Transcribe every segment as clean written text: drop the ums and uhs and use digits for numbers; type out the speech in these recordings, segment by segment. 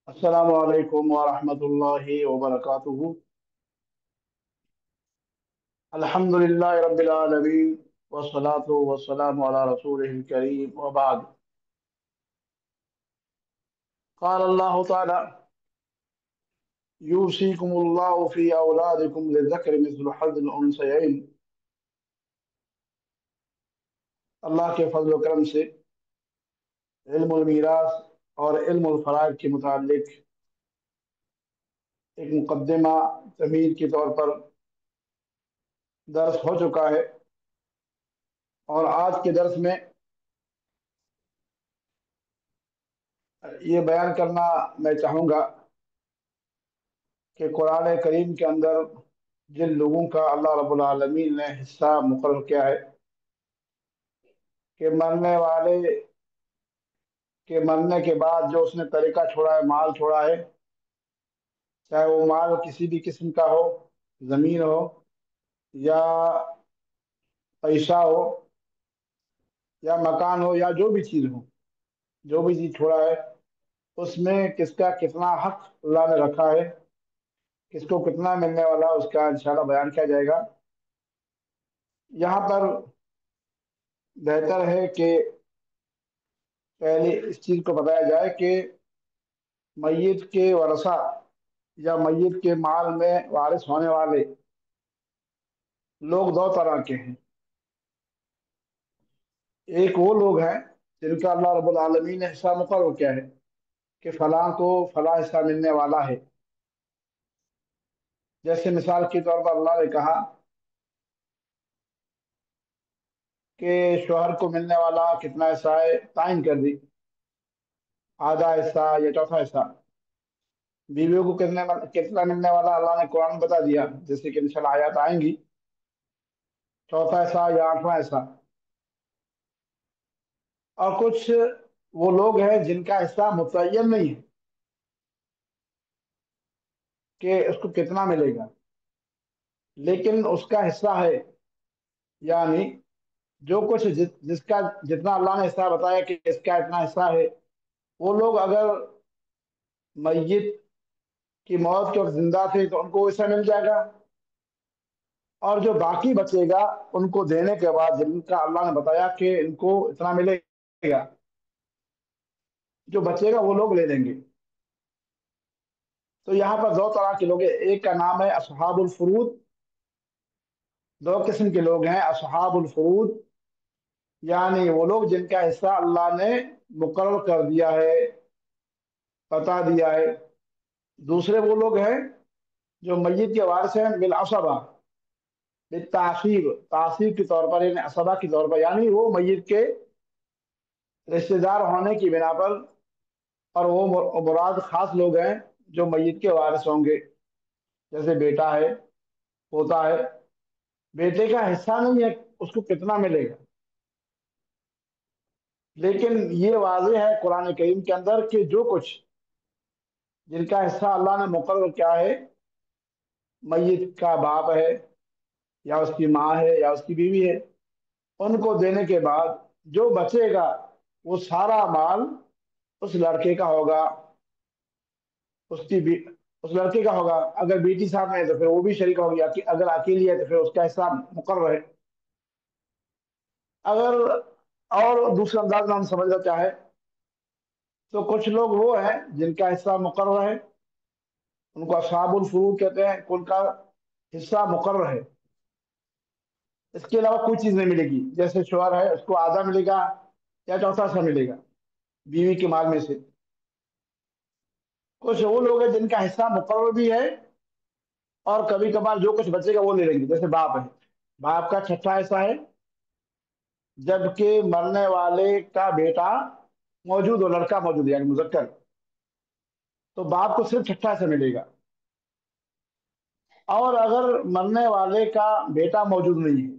अस्सलामु अलैकुम व रहमतुल्लाहि व बरकातुहू। अल्हम्दुलिल्लाहि रब्बिल आलमीन वस्सलातु वस्सलामु अला रसूलिहिल करीम व बाद। क़ाल अल्लाहु तआला यूसिकुमुल्लाहु फ़ी औलादिकुम लिज़्ज़करि मिस्लु हज़्ज़िल उन्सयैन। अल्लाह के फजल व करम से इल्मुल मीरास और इल्मुल फ़राइद के मुतालिक एक मुकद्दिमा तमीर के तौर पर दर्स हो चुका है, और आज के दर्स में ये बयान करना मैं चाहूँगा कि कुरान करीम के अंदर जिन लोगों का अल्लाह रब्बुल आलमीन ने हिस्सा मुकर्रर किया है कि मरने के बाद जो उसने तरीका छोड़ा है, माल छोड़ा है, चाहे वो माल किसी भी किस्म का हो, जमीन हो या पैसा हो या मकान हो या जो भी चीज हो, जो भी चीज छोड़ा है उसमें किसका कितना हक अल्लाह ने रखा है, किसको कितना मिलने वाला है, उसका इंशाल्लाह बयान किया जाएगा। यहाँ पर बेहतर है कि पहले इस चीज को बताया जाए कि मय्यत के वरसा या मय्यत के माल में वारिस होने वाले लोग दो तरह के हैं। एक वो लोग हैं जिनका अल्लाह रब्बुल आलमीन ने हिस्सा मुकर्रर किया है कि फलां को फलां हिस्सा मिलने वाला है। जैसे मिसाल के तौर पर अल्लाह ने कहा कि शोहर को मिलने वाला कितना हिस्सा है ताइन कर दी, आधा हिस्सा या चौथा हिस्सा। बीवियों को कितना मिलने वाला अल्लाह ने कुरान में बता दिया, जैसे कि इंशाल्लाह आयत आएंगी, चौथा हिस्सा या आठवां हिस्सा। और कुछ वो लोग हैं जिनका हिस्सा मुतय्यन नहीं है कि उसको कितना मिलेगा, लेकिन उसका हिस्सा है। यानी जो कुछ जिसका जितना अल्लाह ने हिस्सा बताया कि इसका इतना हिस्सा है, वो लोग अगर मय्यत की मौत के वक्त जिंदा थे तो उनको हिस्सा मिल जाएगा, और जो बाकी बचेगा उनको देने के बाद जिनका अल्लाह ने बताया कि इनको इतना मिलेगा, जो बचेगा वो लोग ले लेंगे। तो यहाँ पर दो तरह के लोग हैं, एक का नाम है असहाबुल फुरूद। दो किस्म के लोग हैं असहाबुल फुरूद, यानी वो लोग जिनका हिस्सा अल्लाह ने मुकर्रर कर दिया है, बता दिया है। दूसरे वो लोग हैं जो मय्यत के वारिस हैं बिल असबा, तासीब तासीब के तौर पर, यानी असबा के तौर पर, यानी वो मय्यत के रिश्तेदार होने की बिना पर। और वो मुराद खास लोग हैं जो मय्यत के वारिस होंगे, जैसे बेटा है, पोता है। बेटे का हिस्सा नहीं है उसको कितना मिलेगा, लेकिन ये वाज़ेह है कुरान करीम के अंदर कि जो कुछ जिनका हिस्सा अल्लाह ने मुकर्रर किया है, मय्यत का बाप है या उसकी माँ है या उसकी बीवी है, उनको देने के बाद जो बचेगा वो सारा माल उस लड़के का होगा, उसकी भी उस लड़के का होगा। अगर बेटी साथ में है तो फिर वो भी शरीक होगी, अगर अकेली है तो फिर उसका हिस्सा मुकर्रर है। अगर और दूसरे अंदाज में हम समझना चाहे तो कुछ लोग वो हैं जिनका हिस्सा मुकर्रर है, उनको असहाबुल फुरूद कहते हैं, उनका हिस्सा मुकर्रर है, इसके अलावा कोई चीज नहीं मिलेगी। जैसे शोहर है उसको आधा मिलेगा या चौथा हिस्सा मिलेगा बीवी के माल में से। कुछ वो लोग हैं जिनका हिस्सा मुकर्रर भी है और कभी कभार जो कुछ बचेगा वो ले लेंगे। जैसे बाप है, बाप का छठा हिस्सा है, जबकि मरने वाले का बेटा मौजूद हो, लड़का मौजूद है यानी मुजक्कर, तो बाप को सिर्फ छठा हिस्सा मिलेगा। और अगर मरने वाले का बेटा मौजूद नहीं है,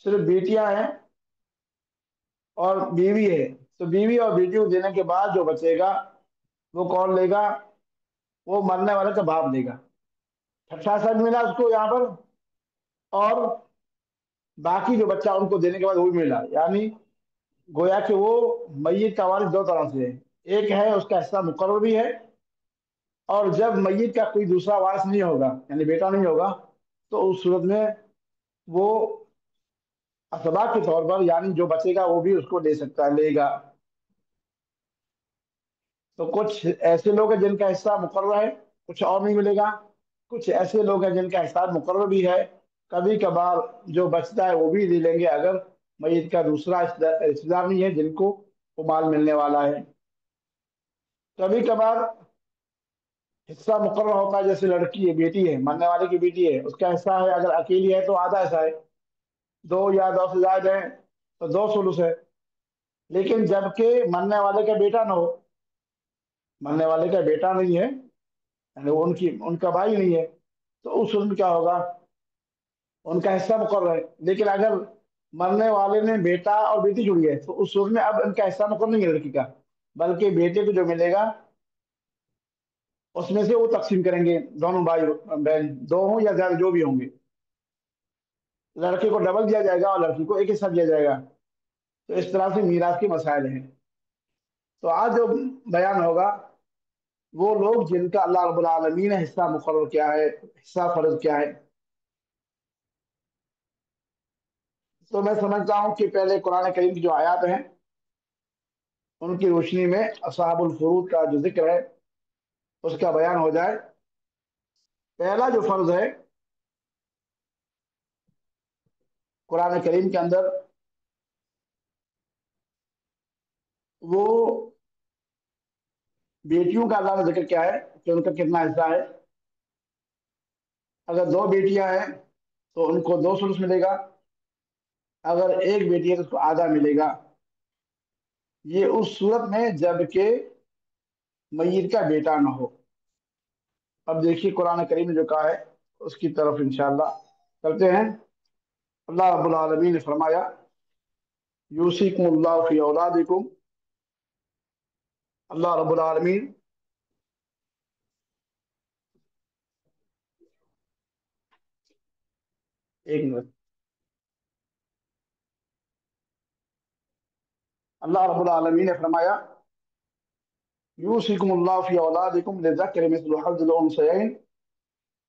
सिर्फ बेटियां हैं और बीवी है, तो बीवी और बेटी को देने के बाद जो बचेगा वो कौन लेगा? वो मरने वाले का बाप लेगा। छठा हिस्सा भी मिला उसको यहाँ पर, और बाकी जो बच्चा उनको देने के बाद वो भी मिला। यानी گویا کہ وہ میت کا وارث دو طرح سے ہے، ایک ہے اس کا حصہ مقرر بھی ہے، اور جب میت کا کوئی دوسرا وارث نہیں ہوگا یعنی بیٹا نہیں ہوگا تو اس صورت میں وہ اسباب کے طور پر یعنی جو بچے گا وہ بھی اس کو لے سکتا ہے، لے گا۔ تو کچھ ایسے لوگ ہیں جن کا حصہ مقرر ہے، کچھ اور نہیں ملے گا، کچھ ایسے لوگ ہیں جن کا حصہ مقرر بھی ہے، کبھی کبھار جو بچتا ہے وہ بھی لے لیں گے اگر میت کا دوسرا رشتہ دار نہیں ہے جن کو وہ مال ملنے والا ہے۔ کبھی کبھار حصہ مقرر ہوتا ہے، جیسے لڑکی ہے، بیٹی ہے، مرنے والے کی بیٹی ہے، اس کا حصہ ہے، اگر اکیلی ہے تو آدھا حصہ ہے، دو یا دو سے زائد ہیں تو دو ثلث ہے۔ لیکن جب کہ مرنے والے کا بیٹا نہ ہو، مرنے والے کا بیٹا نہیں ہے یعنی وہ ان کا بھائی نہیں ہے، تو اس صورت میں کیا ہوگا، ان کا حصہ مقرر ہے۔ لیکن اگر مرنے والے نے بیٹا اور بیٹی جڑی ہے تو اس صورت میں اب ان کا حصہ مقرر نہیں ہے لڑکی کا، بلکہ بیٹے کو جو ملے گا اس میں سے وہ تقسیم کریں گے، دونوں بھائی بہن دو ہوں یا زیادہ جو بھی ہوں گے، لڑکے کو ڈبل دیا جائے گا اور لڑکی کو ایک حصہ دیا جائے گا۔ تو اس طرح سے میراث کے مسائل ہیں۔ تو آج جو بیان ہوگا وہ لوگ جن کا اللہ رب العالمین نے حصہ مقرر کیا ہے، حصہ فرض کیا ہے۔ تو میں سمجھتا ہوں کہ پہلے قرآن کریم کی جو آیات ہیں ان کی روشنی میں اصحاب الفروض کا جو ذکر ہے اس کا بیان ہو جائے۔ پہلا جو فرض ہے قرآن کریم کے اندر وہ بیٹیوں کا اللہ نے ذکر کیا ہے کہ ان کا کتنا حصہ ہے۔ اگر دو بیٹیاں ہیں تو ان کو دو ثلث ملے گا، اگر ایک بیٹی ہے تو اس کو آدھا ملے گا۔ یہ اس صورت میں جب کہ میت کا بیٹا نہ ہو۔ اب دیکھیے قرآن کریم نے جو کہا ہے اس کی طرف انشاءاللہ کرتے ہیں۔ اللہ رب العالمین نے فرمایا یوصیکم اللہ فی اولادکم، اللہ رب العالمین ایک منٹ، اللہ رب العالمین نے فرمایا یوصیکم اللہ فی اولادکم للذکر مثل حظ الانثیین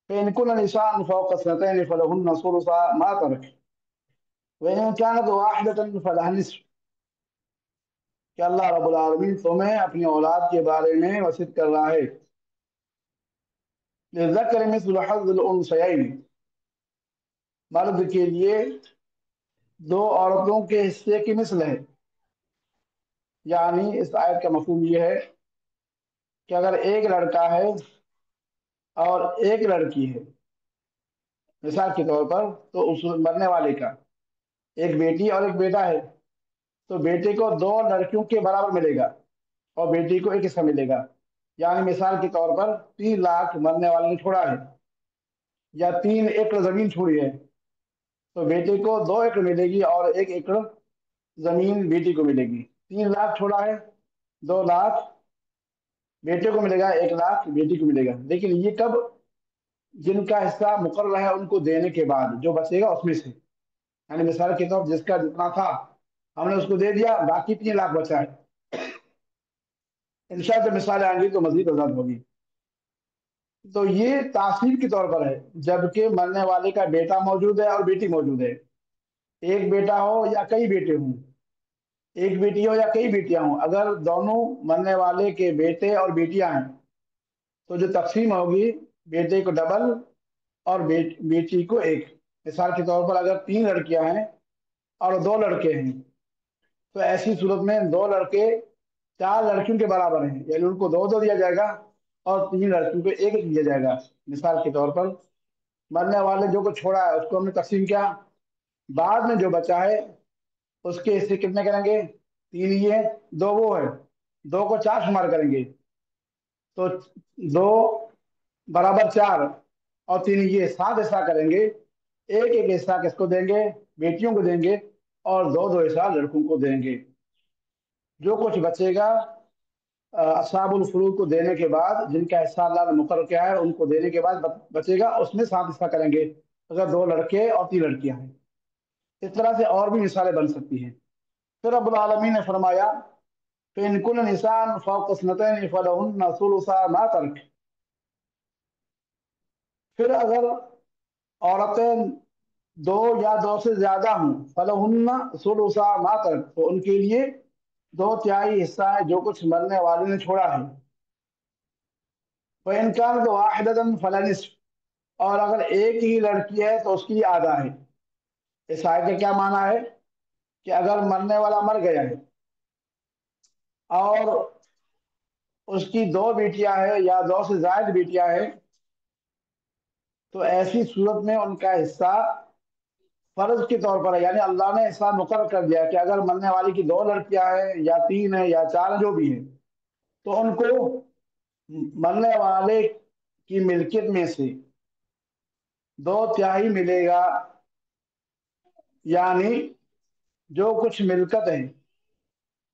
فإن كن نساء فوق اثنتين فلهن ثلث ما ترك وإن كانت واحدة فلها النصف، کہ اللہ رب العالمین تمہیں اپنی اولاد کے بارے میں وصیت کر رہا ہے، للذکر مثل حظ الانثیین، مرد کے لیے دو عورتوں کے حصے کی مثل ہے۔ یعنی اس آیت کا مفہوم یہ ہے کہ اگر ایک لڑکا ہے اور ایک لڑکی ہے مثال کے طور پر، تو اس مرنے والے کا ایک بیٹی اور ایک بیٹا ہے، تو بیٹے کو دو لڑکیوں کے برابر ملے گا اور بیٹی کو ایک حصہ ملے گا۔ یعنی مثال کے طور پر 3 لاکھ مرنے والے نے چھوڑا ہے یا 3 ایکڑ زمین چھوڑی ہے، تو بیٹے کو 2 ایکڑ ملے گی اور 1 ایکڑ زمین بیٹی کو ملے گی۔ 3 لاکھ چھوڑا ہے، 2 لاکھ بیٹے کو ملے گا، 1 لاکھ بیٹی کو ملے گا۔ لیکن یہ کب، جن کا حصہ مقرر ہے ان کو دینے کے بعد جو بچے گا اس میں سے، یعنی مثال کے طور جس کا جتنا تھا ہم نے اس کو دے دیا، باقی 3 لاکھ بچا ہے، انشاءاللہ جب مثال آئیں گی تو مزید وضاحت ہوگی۔ تو یہ تاثیر کے طور پر ہے، جبکہ مرنے والے کا بیٹا موجود ہے اور بیٹی موجود ہے، ایک بیٹا ہو یا کئی بیٹے ہوں، ایک بیٹی ہو یا کئی بیٹیاں ہوں، اگر دونوں مرنے والے کے بیٹے اور بیٹیاں ہیں تو جو تقسیم ہوگی بیٹے کو ڈبل اور بیٹی کو ایک۔ مثال کے طور پر اگر 3 لڑکیاں ہیں اور 2 لڑکے ہیں تو ایسی صورت میں 2 لڑکے 4 لڑکیوں کے برابر ہیں، یعنی ان کو دو دو دیا جائے گا اور 3 لڑکیوں کو ایک ایک دیا جائے گا۔ مثال کے طور پر مرنے والے جو کو چھوڑا ہے اس کو ہم نے تقسیم کیا، بعد میں جو بچا ہے اس کے حصے کتنے کریں گے، 3 یہ 2 وہ ہے، 2 کو 4 شمار کریں گے تو 2 برابر 4 اور 3 یہ 7 حصہ کریں گے، ایک ایک حصہ کس کو دیں گے، بیٹیوں کو دیں گے اور دو دو حصہ لڑکوں کو دیں گے۔ جو کچھ بچے گا اصحاب الفروض کو دینے کے بعد، جن کا حصہ اللہ نے مقرر کیا ہے ان کو دینے کے بعد بچے گا، اس میں 7 حصہ کریں گے اگر 2 لڑکے اور 3 لڑکیاں ہیں۔ اس طرح سے اور بھی مثالیں بن سکتی ہیں۔ फिर रब्बुल आलमीन ने फरमाया, फ़इन कुल्ल निसान फ़ौक़ इस्नतैन फ़लहुन्ना सुलुसा मा तरक। फिर अगर औरतें दो या दो से ज्यादा हों, फलहुन्ना सुलुसा मा तरक, तो उनके लिए दो तिहाई हिस्सा है जो कुछ मरने वाले ने छोड़ा है। फ़इन कानत वाहिदतन फलनिस्फ़, और अगर एक ही लड़की है तो उसकी आधा है। इस आयत का क्या माना है कि अगर मरने वाला मर गया है और उसकी दो बेटियां हैं या दो से ज्यादा बेटियां हैं, तो ऐसी सूरत में उनका हिस्सा फर्ज के तौर पर है। यानी अल्लाह ने ऐसा मुकर्रर कर दिया कि अगर मरने वाली की दो लड़कियां हैं या तीन है या चार जो भी है, तो उनको मरने वाले की मिल्कियत में से दो तिहाई मिलेगा। यानी जो कुछ मिल्कत है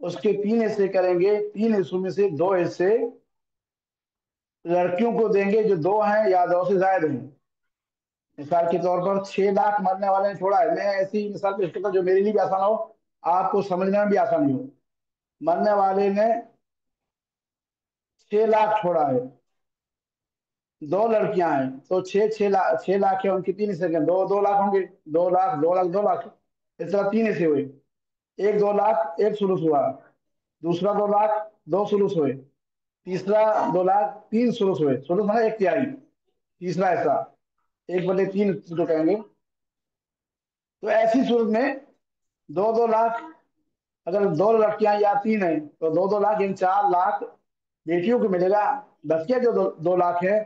उसके तीन हिस्से करेंगे, तीन हिस्सों में से दो हिस्से लड़कियों को देंगे जो दो हैं या दो से ज्यादा हैं। मिसाल के तौर पर 6 लाख मरने वाले ने छोड़ा है, मैं ऐसी मिसाल पेश करता हूं जो मेरे लिए भी आसान हो, आपको समझने में भी आसानी हो। मरने वाले ने 6 लाख छोड़ा है, दो लड़कियां हैं, तो 6 लाख है, उनकी तीन हिस्से के दो 2 लाख होंगे। 2 लाख 2 लाख 2 लाख, इस तरह तीन हिस्से हुए। एक 2 लाख एक सुलुस हुआ, दूसरा 2 लाख दो सुलुस हुए, तीसरा 2 लाख तीन सुलुस हुए। सुलुस मतलब एक तिहाई, तीसरा हिस्सा, 1/3 जो कहेंगे। तो ऐसी सूरत में 2-2 लाख, अगर दो लड़कियां या तीन है तो 2-2 लाख यानी 4 लाख बेटियों को मिलेगा। बकिया जो 2 लाख है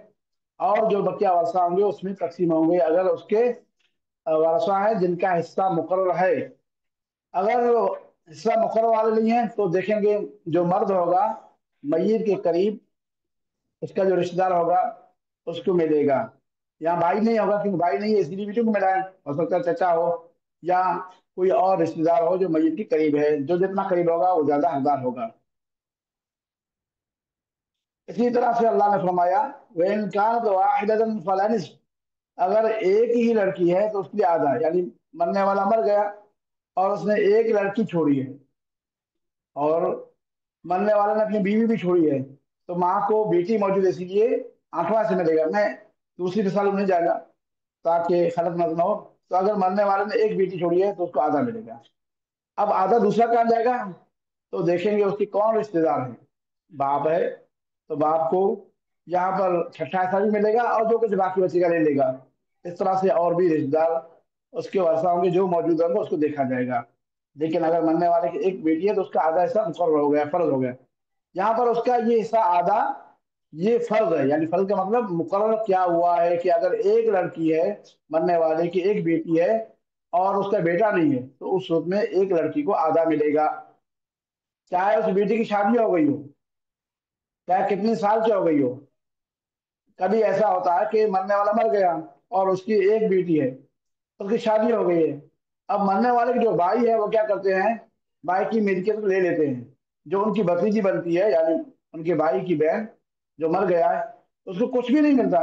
और जो बकिया वर्षा होंगे उसमें तकसीम होंगे अगर उसके वर्षा है जिनका हिस्सा मुकर्रर है। अगर हिस्सा मुकर्रर वाले नहीं है तो देखेंगे जो मर्द होगा मय्यत के करीब, उसका जो रिश्तेदार होगा उसको मिलेगा। यहाँ भाई नहीं होगा क्योंकि भाई नहीं है इसलिए बेटियों को मिला है। हो सकता है चचा हो या कोई और रिश्तेदार हो जो मय्यत के करीब है, जो जितना करीब होगा वो ज्यादा हकदार होगा। इसी तरह से अल्लाह ने फरमाया, वे इनकान तो वाहिदतन फला निस्फ, अगर एक ही लड़की है तो उसके लिए आधा है। यानी मरने वाला मर गया और उसने एक लड़की छोड़ी है और मरने वाले ने अपनी बीवी भी छोड़ी है, तो माँ को बेटी मौजूद है इसीलिए 8वां से मिलेगा। मैं दूसरी मिसाल में नहीं जाएगा ताकि खलत मत ना हो। तो अगर मरने वाले ने एक बेटी छोड़ी है तो उसको आधा मिलेगा। अब आधा दूसरा कहाँ जाएगा, तो देखेंगे उसके कौन रिश्तेदार है। बाप है तो बाप को यहाँ पर छठा हिस्सा भी मिलेगा और जो कुछ बाकी बचेगा ले लेगा। इस तरह से और भी रिश्तेदार उसके वर्षा होंगे जो मौजूद होंगे उसको देखा जाएगा। लेकिन अगर मरने वाले की एक बेटी है तो उसका आधा हिस्सा मुकर्रर हो गया, फर्ज हो गया। यहाँ पर उसका ये हिस्सा आधा, ये फर्ज है। यानी फर्ज का मतलब मुकर्रर क्या हुआ है कि अगर एक लड़की है, मरने वाले की एक बेटी है और उसका बेटा नहीं है, तो उस सूरत में एक लड़की को आधा मिलेगा, चाहे उस बेटी की शादी हो गई हो, चाहे कितनी साल की हो गई हो। कभी ऐसा होता है कि मरने वाला मर गया और उसकी एक बेटी है, उसकी शादी हो गई है। अब मरने वाले के जो भाई है वो क्या करते हैं, भाई की मिल्कियत को ले लेते हैं। जो उनकी भतीजी बनती है यानी उनके भाई की बहन जो मर गया है, उसको कुछ भी नहीं मिलता।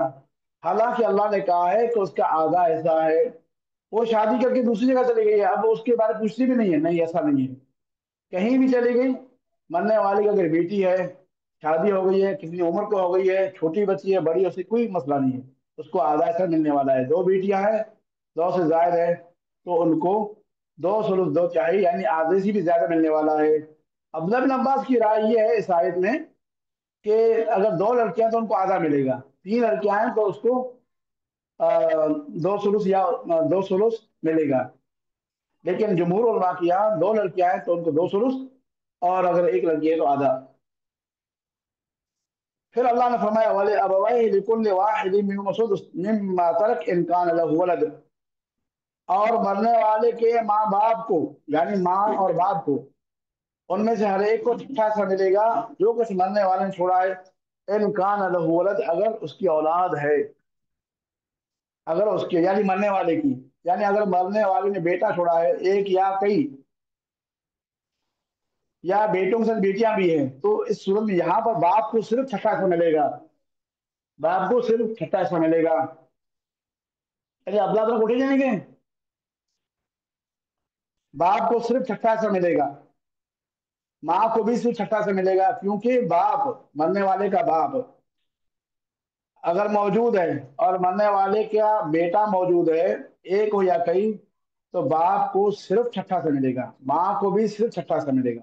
हालांकि अल्लाह ने कहा है कि उसका आधा हिस्सा है। वो शादी करके दूसरी जगह चली गई है, अब उसके बारे में पूछती भी नहीं है, नहीं ऐसा नहीं है। कहीं भी चली गई, मरने वाली की अगर बेटी है, शादी हो गई है, कितनी उम्र को हो गई है, छोटी बच्ची है बड़ी, उससे कोई मसला नहीं है, उसको आधा हिस्सा मिलने वाला है। दो बेटियां हैं, दो से जायद है, तो उनको दो सुलुस दो चाहिए यानी आधे से भी ज्यादा मिलने वाला है। अब्दुल्लाह बिन अब्बास की राय ये है इस आयत में कि अगर दो लड़कियां तो उनको आधा मिलेगा, तीन लड़कियां हैं तो उसको दो सुलुस या दो सुलुस मिलेगा। लेकिन जमहूर उलमा की यहाँ दो लड़कियां हैं तो उनको दो सुलुस, और अगर एक लड़की है तो आधा। फिर अल्लाह ने फरमाया, वाले अबवैहि लिकुल्लि वाहिदिन मिनहुमा सुदुस मिम्मा तरक इन कान लहु वलद, और मरने वाले के माँ बाप को यानी माँ और बाप को उनमें से हर एक को छठा सा मिलेगा जो कुछ मरने वाले ने छोड़ा है। इन कान लहु वलद, अगर उसकी औलाद है, अगर उसके यानी मरने वाले की, यानी अगर मरने वाले ने बेटा छोड़ा है एक या कई, या बेटों के साथ बेटियां भी हैं, तो इस सूरत में यहाँ पर बाप को सिर्फ छठा सा मिलेगा, बाप को सिर्फ छठा सा मिलेगा। अरे अब्ला तो उठे जाएंगे, बाप को सिर्फ छठा सा मिलेगा। माँ को भी सिर्फ छठा से मिलेगा, क्योंकि बाप, मरने वाले का बाप अगर मौजूद है और मरने वाले का बेटा मौजूद है, एक हो या कई, तो बाप को सिर्फ छठा से मिलेगा, माँ को भी सिर्फ छठा से मिलेगा।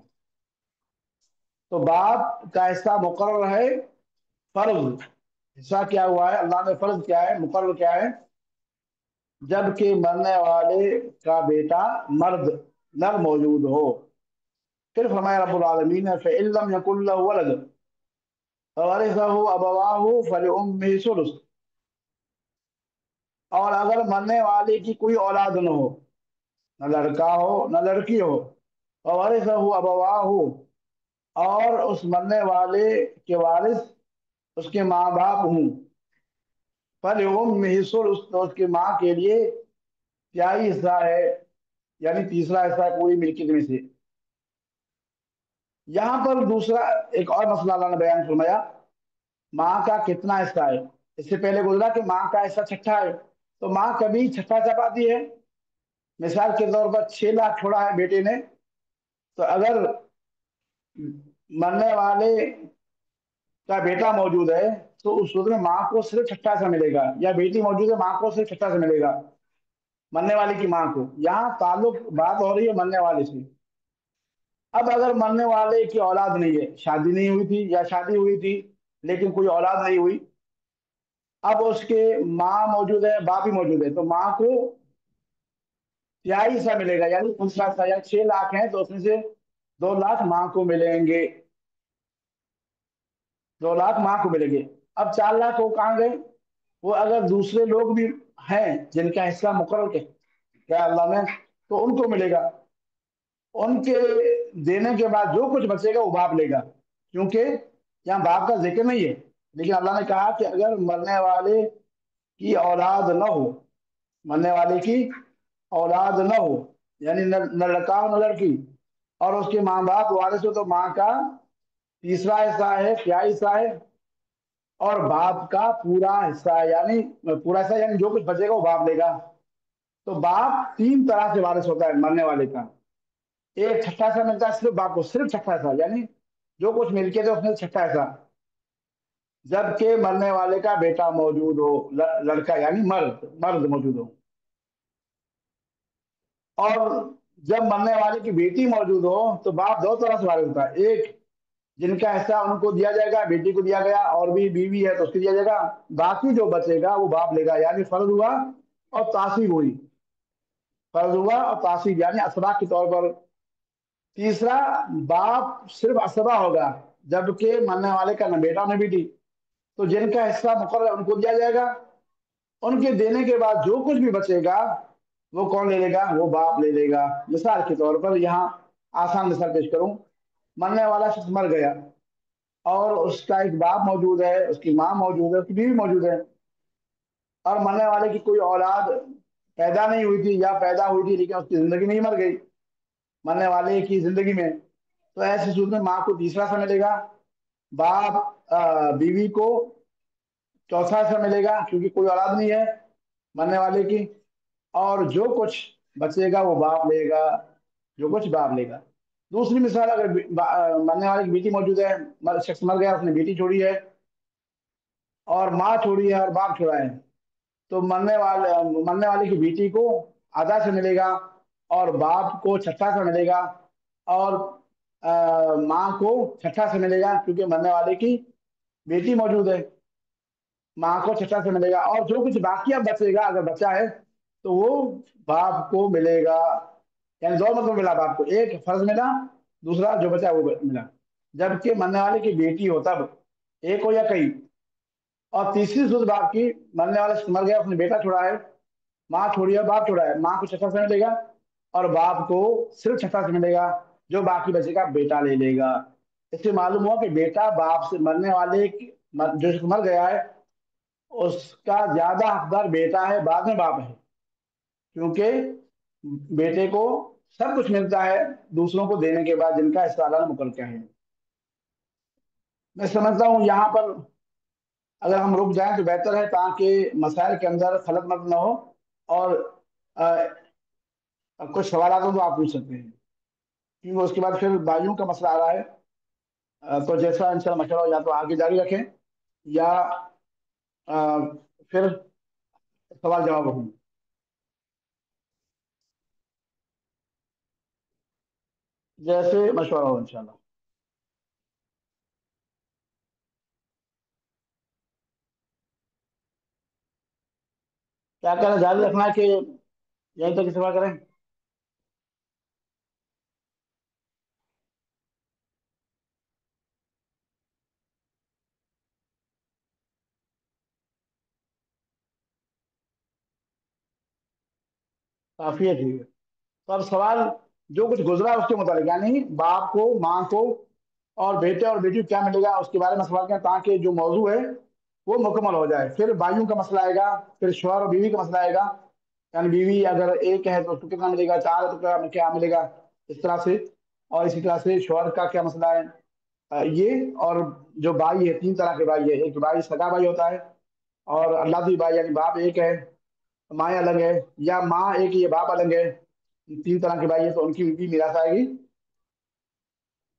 तो बाप का हिस्सा मुकर्रर है, फर्ज। हिस्सा क्या हुआ है, अल्लाह ने फर्ज क्या है, मुकर्रर क्या है, जबकि मरने वाले का बेटा मर्द, नर मौजूद हो। फिर फरमाया रब्बुल आलमीन ने, फ़इन लम यकुल लहु वलद फवरिसहु अबवाहु फलिउम्मिही सुदुस। और अगर मरने वाले की कोई औलाद न हो, न लड़का हो न लड़की हो, फवरिसहु अबवाहु, और उस मरने वाले के वारिस उसके माँ बाप हूँ, फलिउम्मिही सुदुस, तो उसकी माँ के लिए तिहाई हिस्सा है, यानी तीसरा हिस्सा है पूरी मिल्कियत में से। यहाँ पर दूसरा एक और मसला अल्लाह ने बयान फरमाया, माँ का कितना हिस्सा है। इससे पहले गुजरा कि माँ का हिस्सा छठा है, तो माँ कभी छठा चपाती है। मिसाल के तौर पर 6 लाख छोड़ा है बेटे ने, तो अगर मरने वाले का बेटा मौजूद है, तो उस सूरत में माँ को सिर्फ छठा सा मिलेगा, या बेटी मौजूद है माँ को सिर्फ छठा सा मिलेगा, मरने वाले की माँ को। यहाँ ताल्लुक बात हो रही है मरने वाले से। अब अगर मरने वाले की औलाद नहीं है, शादी नहीं हुई थी या शादी हुई थी लेकिन कोई औलाद नहीं हुई, अब उसके माँ मौजूद है बाप भी मौजूद है, तो माँ को तिहाई हिस्सा मिलेगा, यानी 5 लाख था या 6 लाख है, तो उसमें से 2 लाख माँ को मिलेंगे, 2 लाख माँ को मिलेंगे। अब 4 लाख वो कहाँ गए, वो अगर दूसरे लोग भी हैं जिनका हिस्सा मुकर्रर के क्या अल्लाह ने, तो उनको मिलेगा। उनके देने के बाद जो कुछ बचेगा वो बाप लेगा, क्योंकि यहाँ बाप का जिक्र नहीं है। लेकिन अल्लाह ने कहा कि अगर मरने वाले की औलाद न हो, मरने वाले की औलाद न हो, यानी न लड़का हो न लड़की, और उसके माँ बाप वारिस हो, तो माँ का तीसरा हिस्सा है, क्या हिस्सा है, और बाप का पूरा हिस्सा है, यानी पूरा हिस्सा, यानी जो कुछ बचेगा वो बाप लेगा। तो बाप 3 तरह से वारिस होता है मरने वाले का। एक छठा हिस्सा मिलता है सिर्फ बाप को, सिर्फ छठा हिस्सा, यानी जो कुछ मिलके थे उसमें से छठा हिस्सा, जबकि मरने वाले का बेटा मौजूद हो, लड़का यानी मर्द, मर्द मौजूद हो। और जब मरने वाले की बेटी मौजूद हो, तो बाप 2 तरह से वारिस होता है। एक, जिनका हिस्सा उनको दिया जाएगा, बेटी को दिया गया, और भी बीवी है तो उसको दिया जाएगा, बाकी जो बचेगा वो बाप लेगा, यानी फर्ज हुआ और तासीब हुई, फर्ज हुआ और तासीब यानी असबा के तौर पर। तीसरा, बाप सिर्फ असबा होगा, जबकि मरने वाले का न बेटा न बेटी, तो जिनका हिस्सा मुकर्रर उनको दिया जाएगा। उनके देने के बाद जो कुछ भी बचेगा वो कौन ले लेगा, वो बाप ले लेगा। मिसाल के तौर पर यहाँ आसान मिसाल पेश करूं, मरने वाला शख्स मर गया और उसका एक बाप मौजूद है, उसकी माँ मौजूद है, उसकी बीवी मौजूद है, और मरने वाले की कोई औलाद पैदा नहीं हुई थी या पैदा हुई थी लेकिन उसकी जिंदगी नहीं मर गई मरने वाले की जिंदगी में, तो ऐसी सूरत में माँ को तीसरा सा मिलेगा, बाप बीवी को चौथा सा मिलेगा, क्योंकि कोई औलाद नहीं है मरने वाले की, और जो कुछ बचेगा वो बाप लेगा, जो कुछ बाप लेगा। दूसरी मिसाल, अगर मरने वाले की बेटी मौजूद है, शख्स मर गया, उसने बेटी छोड़ी है और माँ छोड़ी है और बाप छोड़ा है, तो मरने वाले की बेटी को आधा से मिलेगा, और बाप को छठा सा मिलेगा, और माँ को छठा से मिलेगा, क्योंकि मरने वाले की बेटी मौजूद है, माँ को छठा से मिलेगा, और जो कुछ बाकी अब बचेगा अगर बचा है तो वो बाप को मिलेगा। यानी दो मतलब मिला बाप को, एक फर्ज मिला, दूसरा जो बचा वो मिला। जबकि मरने वाले की बेटी हो तब, एक हो या कई। और तीसरी सूरत बाप की, मरने वाला मर गया, उसने बेटा छोड़ा है, माँ छोड़ी है, बाप छोड़ा है, माँ को छठा से मिलेगा और बाप को सिर्फ छठा से मिलेगा, जो बाकी बचेगा बेटा ले लेगा। इससे मालूम हुआ कि बेटा बाप से, मरने वाले जो मर गया है उसका ज्यादा हकदार बेटा है, बाद में बाप है, क्योंकि बेटे को सब कुछ मिलता है दूसरों को देने के बाद, जिनका हिस्सा अल्लाह ने मुकर्रर किया है। मैं समझता हूँ यहाँ पर अगर हम रुक जाएं तो बेहतर है, ताकि मसाइल के अंदर खलत मत न हो। और कुछ सवाल हो तो आप पूछ सकते हैं। क्योंकि उसके बाद फिर भाइयों का मसला आ रहा है। तो जैसा इंशाल्लाह मशवरा हो, या तो आगे जारी रखें, या अ, फिर सवाल जवाब हों। जैसे मशवरा हो इंशाल्लाह। क्या करना, जारी रखना है कि यहीं तक इस्तेमाल करें? काफी है, ठीक है। तो अब सवाल जो कुछ गुजरा उसके मुताबिक, यानी बाप को, माँ को और बेटे और बेटी को क्या मिलेगा उसके बारे में सवाल करें, ताकि जो मौजू है वो मुकम्मल हो जाए। फिर भाइयों का मसला आएगा, फिर शौहर और बीवी का मसला आएगा। यानी बीवी अगर एक है तो उसको कितना मिलेगा, चार है तो क्या क्या मिलेगा, इस तरह से। और इसी तरह से शौहर का क्या मसला है, ये। और जो भाई है, तीन तरह के भाई है। एक भाई सगा भाई होता है, और अल्लाह की भाई, यानी बाप एक है, माएँ अलग है, या माँ एक ही है, बाप अलग है। तीन तरह के भाई है, तो उनकी भी मीरास आएगी।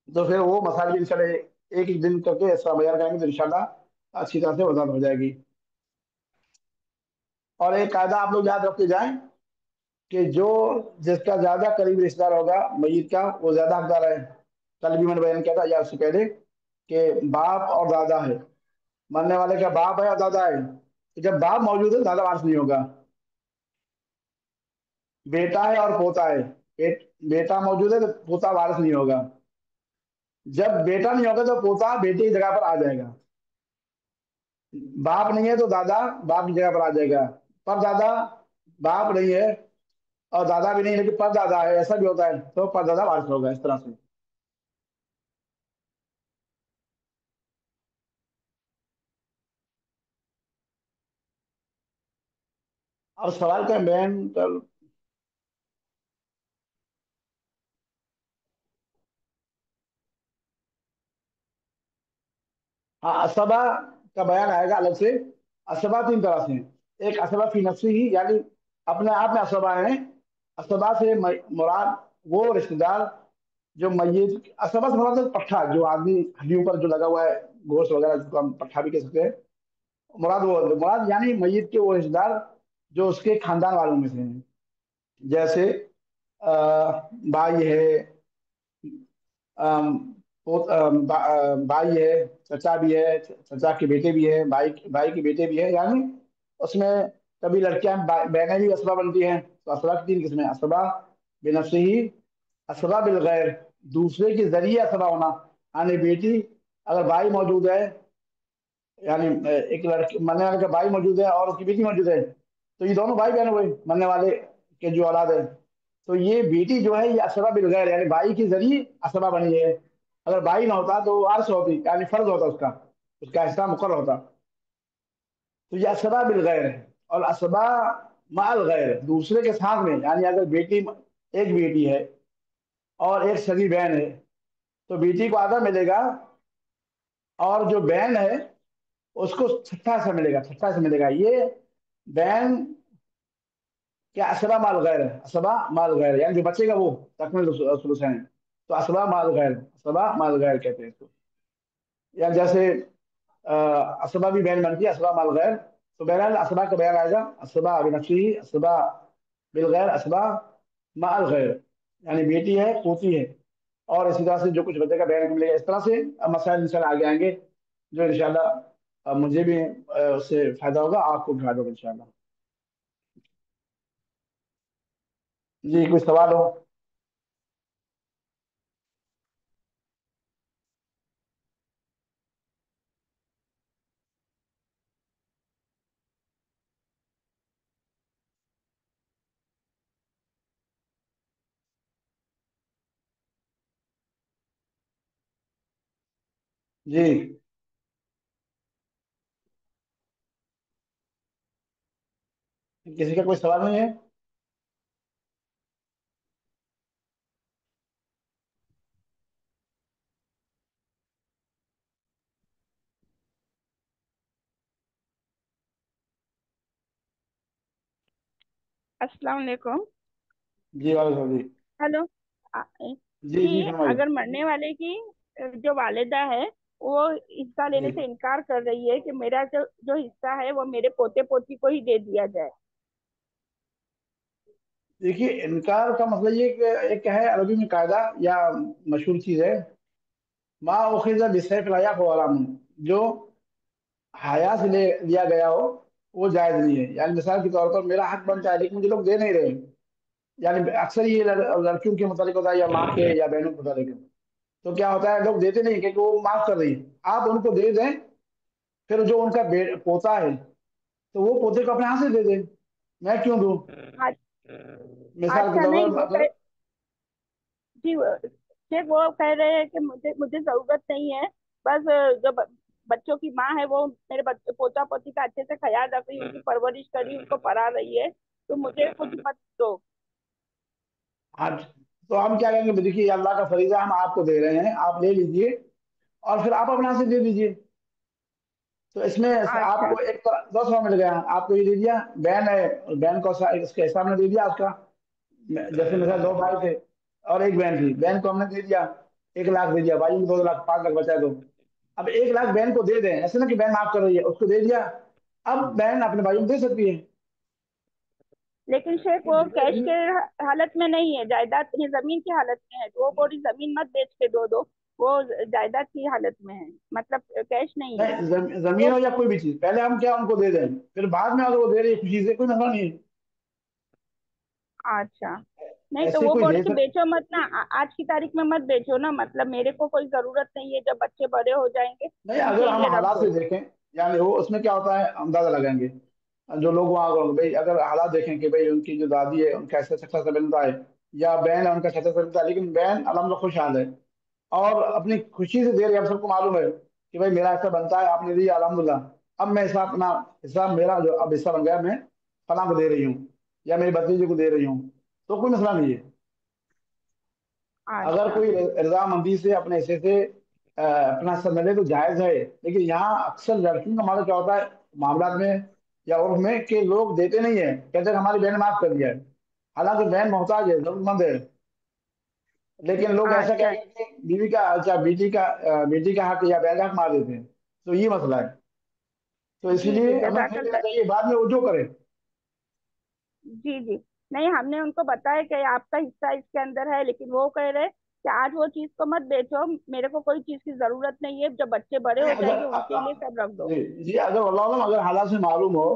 तो फिर वो मसाले भी इंशाल्लाह एक एक दिन करके ऐसा बयान करेंगे, तो इंशाल्लाह अच्छी तरह से वजाहत हो जाएगी। और एक कायदा आप लोग याद रखते जाएं कि जो जिसका ज्यादा करीबी रिश्तेदार होगा मय्यत का, वो ज्यादा हकदार है। कल भी मैंने बयान किया था, या उससे पहले, कि बाप और दादा है। मरने वाले का बाप है और दादा है, तो जब बाप मौजूद है दादा वारिस नहीं होगा। बेटा है और पोता है, बेटा मौजूद है तो पोता वारिस नहीं होगा। जब बेटा नहीं होगा तो पोता बेटे की जगह पर आ जाएगा। बाप नहीं है तो दादा बाप की जगह पर आ जाएगा। पर दादा, बाप नहीं है और दादा भी नहीं लेकिन पर दादा है, ऐसा भी होता है, तो पर दादा वारिस होगा, इस तरह से। अब सवाल का बयान कर। हाँ, असबा का बयान आएगा अलग से। असबा तीन तरह से हैं। एक असबा फी नफ्सी ही, यानी अपने आप में असबा है। असबा से मुराद वो रिश्तेदार जो मैयत, असबा से मुराद है पट्ठा, जो आदमी हड्डियों पर जो लगा हुआ है, गोश्त वगैरह, जिसको हम पट्ठा भी कह सकते हैं। मुराद यानी मैयत के वो रिश्तेदार जो उसके खानदान वालों में से हैं। जैसे भाई है, अम, भाई है, चचा भी है, चचा के बेटे भी है, भाई भाई के बेटे भी है, यानी उसमें कभी लड़कियां बहनें भी असबा बनती हैं। तो असबा की तीन किस्में: असबा बेनफ्से ही, असबा बिल गैर, दूसरे के जरिए असबा होना। यानी बेटी, अगर भाई मौजूद है, यानी एक लड़के, मरने वाले का भाई मौजूद है और उसकी बेटी मौजूद है, तो ये दोनों भाई बहन हुए मरने वाले के जो औलाद है। तो ये बेटी जो है ये असबा बिल गैर, यानी भाई के जरिए असबा बनी है। अगर भाई ना होता तो वारिस होती, यानी फर्ज होता उसका, उसका हिस्सा मुकर्रर होता। तो ये असबा बिल गैर है। और असबा माल गैर, दूसरे के साथ में, यानी अगर बेटी, एक बेटी है और एक सगी बहन है, तो बेटी को आधा मिलेगा, और जो बहन है उसको छठा हिस्सा मिलेगा, छठा हिस्सा मिलेगा। ये बहन क्या, असबा माल गैर है, असबा माल गैर है, यानी जो बचेगा वो तकमील सुलूसैन है। तो असबा माल गैर, असबा माल गैर कहते हैं इसको। या जैसे अ, असबा भी बहन बनती है, असबा माल गैर। तो बहरहाल असबा का बयान आएगा: असबा बिनफ्सिही, असबा बिल गैर, असबा माल गैर, यानी बेटी है, पोती है। और इसी तरह से जो कुछ बचेगा बहन को मिलेगा, इस तरह से अब मसाइल इंशाल्लाह आगे आएंगे, जो इंशाल्लाह मुझे भी उससे फायदा होगा, आपको भी फायदा होगा इंशाल्लाह। जी, कोई सवाल हो? जी, किसी का कोई सवाल नहीं है? अस्सलाम वालेकुम। जी वालेकुम जी। हेलो। जी जी कि फरमाइए। अगर मरने वाले की जो वालिदा है वो हिस्सा लेने से जी इनकार कर रही है कि मेरा जो जो हिस्सा है वो मेरे पोते पोती को ही दे दिया जाए। देखिए, इनकार का मतलब ये कि एक है अरबी में कायदा या मशहूर चीज है, मा उखिज़ बिसैफ ला यक़उ हराम, जो हया से ले लिया गया हो वो जायज नहीं है। यानी मिसाल के तौर पर मेरा हक बनता है लेकिन मुझे लोग दे नहीं रहे। यानी अक्सर ये लड़कियों के मुतालिक होता है या माँ के या बहनों के मुतालिक। तो क्या होता है, लोग देते नहीं क्योंकि वो माफ कर रही है। आप उनको दे दें, फिर जो उनका पोता है तो वो पोते को अपने हाथ से दे दे, मैं क्यों दूं। आज मिसाल के अच्छा, तौर नहीं पर वो अगर, जी सिर्फ वो कह रहे हैं कि मुझे मुझे जरूरत नहीं है। बस जो बच्चों की माँ है वो मेरे पोता पोती का अच्छे से ख्याल रख रही है, उनकी परवरिश कर रही है, उनको पढ़ा रही है, तो मुझे कुछ मत दो। हाँ, तो हम क्या कहेंगे, देखिए अल्लाह का फरीजा हम आपको दे रहे हैं, आप ले लीजिए और फिर आप अपने हाथ से दे दीजिए। तो इसमें अच्छा। आपको एक तो 10 मिल गया, आपको ये दे दिया। बहन है, बहन को इसके हिसाब में दे दिया उसका। जैसे मेरे 2 भाई थे और एक बहन थी, बहन को हमने दे दिया 1 लाख दे दिया, भाई को 2 लाख, 5 लाख बचा दो। अब 1 लाख बहन को दे दें, ऐसे ना कि बहन माफ कर रही है, उसको दे दिया। अब बहन अपने भाइयों को दे सकती है। लेकिन शेख ये वो धीरे कैश के धीरे, हालत में नहीं है, जायदाद ये जमीन की हालत में है, तो वो बोली जमीन मत बेच के दो दो। वो जायदाद की हालत में है, मतलब कैश नहीं है। नहीं जमीन तो हो या कोई भी चीज, पहले हम क्या उनको दे दें, फिर बाद में अगर वो दे रही है खुशी से, कोई मसला नहीं है। अच्छा, नहीं तो ऐसे वो कोई बोली दे कि बेचो मत ना, आज की तारीख में मत बेचो ना, मतलब मेरे को कोई जरूरत नहीं है, जब बच्चे बड़े हो जाएंगे नहीं, अगर उनके हम लिए रख हालात दो। से देखें, यानी वो उसमें क्या होता है, अंदाजा लगाएंगे जो लोग वहां होंगे भाई, अगर हालात देखें कि भाई उनकी जो दादी है उनका ऐसा अच्छा सा बनता है, या बहन है उनका अच्छा सा बनता है, लेकिन बहन अलहमद खुशहाल है और अपनी खुशी से दे रही है, हम सबको मालूम है कि भाई मेरा ऐसा बनता है, आपने दिया अल्हम्दुलिल्लाह, अब मैं हिसाब अपना, हिसाब मेरा जो अब हिस्सा बन गया, मैं फलां को दे रही हूँ या मेरे भतीजे को दे रही हूँ, तो कोई मसला नहीं है। अगर अच्छा। कोई रजामंदी से अपने हिस्से से अपना हिस्सा मिले तो जायज है। लेकिन यहाँ अक्सर लड़कियों का मामला क्या होता है, मामला में या उर्फ में, कि लोग देते नहीं है, कहते हैं हमारी बहन ने माफ कर दिया है, हालांकि बहन मोहताज है, जरूरतमंद है। लेकिन लोग ऐसा अच्छा। कहेंगे कि बीवी का, अच्छा बेटी का हक या बहन का हक मार देते हैं। तो ये मसला है। तो जी जी, इसीलिए हमें दे देना जजाकल्ला। चाहिए, बाद में वो जो करे। जी जी, नहीं हमने उनको बताया कि आपका हिस्सा इसके अंदर है, लेकिन वो कह रहे कि आज वो चीज को मत बेचो, मेरे को कोई चीज की जरूरत नहीं है, जब बच्चे बड़े नहीं हो अगर जाएंगे उनके लिए सब रख दो। जी जी, अगर वल्लाह आलम, अगर हालात से मालूम हो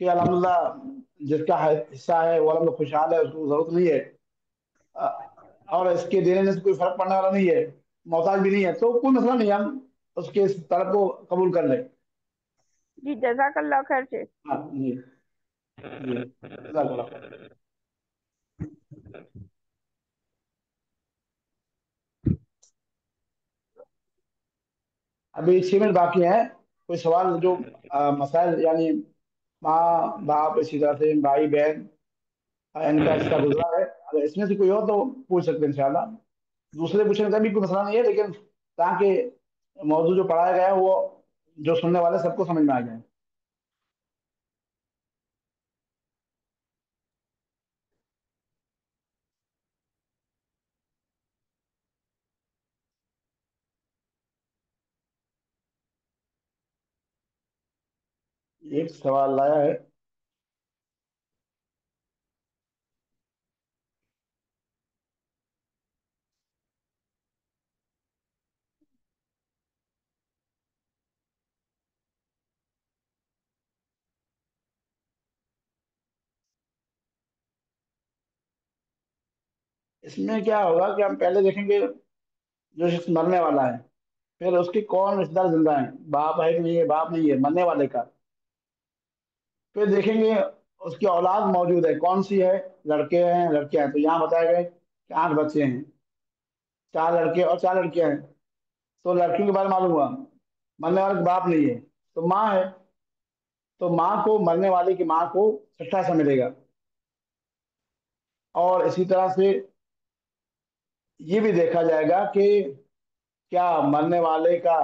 कि अल्हम्दुलिल्लाह जिसका हिस्सा है वो अलहमद खुशहाल है, उसको जरूरत नहीं है, अ, और इसके देने से कोई फर्क पड़ने वाला नहीं है, मोहताज भी नहीं है, तो कोई मसला नहीं, हम उसके इस तलब को कबूल कर लें। जी जजाकल्ला खैर से। हाँ जी जी, जज़ाकल्लाह खैर। अभी 6 मिनट बाकी हैं। कोई सवाल जो मसाइल, यानी माँ बाप, इसी तरह से भाई बहन, इनका हिस्सा गुजरा है, अगर इसमें से कोई हो तो पूछ सकते हैं इंशाल्लाह। दूसरे पूछने का भी कोई मसला नहीं है, लेकिन ताकि मौजूद जो पढ़ाया गया है वो जो सुनने वाले सबको समझ में आ जाए। एक सवाल लाया है। इसमें क्या होगा कि हम पहले देखेंगे जो शख्स मरने वाला है, फिर उसके कौन रिश्तेदार जिंदा हैं, बाप है कि नहीं है, बाप नहीं है मरने वाले का। फिर देखेंगे उसकी औलाद मौजूद है कौन सी है, लड़के हैं लड़कियां हैं, तो यहाँ बताया गया कि 8 बच्चे हैं, 4 लड़के और 4 लड़कियां हैं। तो लड़कियों के बारे में मालूम हुआ, मरने वाले का बाप नहीं है तो माँ है, तो माँ को, मरने वाले की माँ को छठा हिस्सा मिलेगा। और इसी तरह से ये भी देखा जाएगा कि क्या मरने वाले का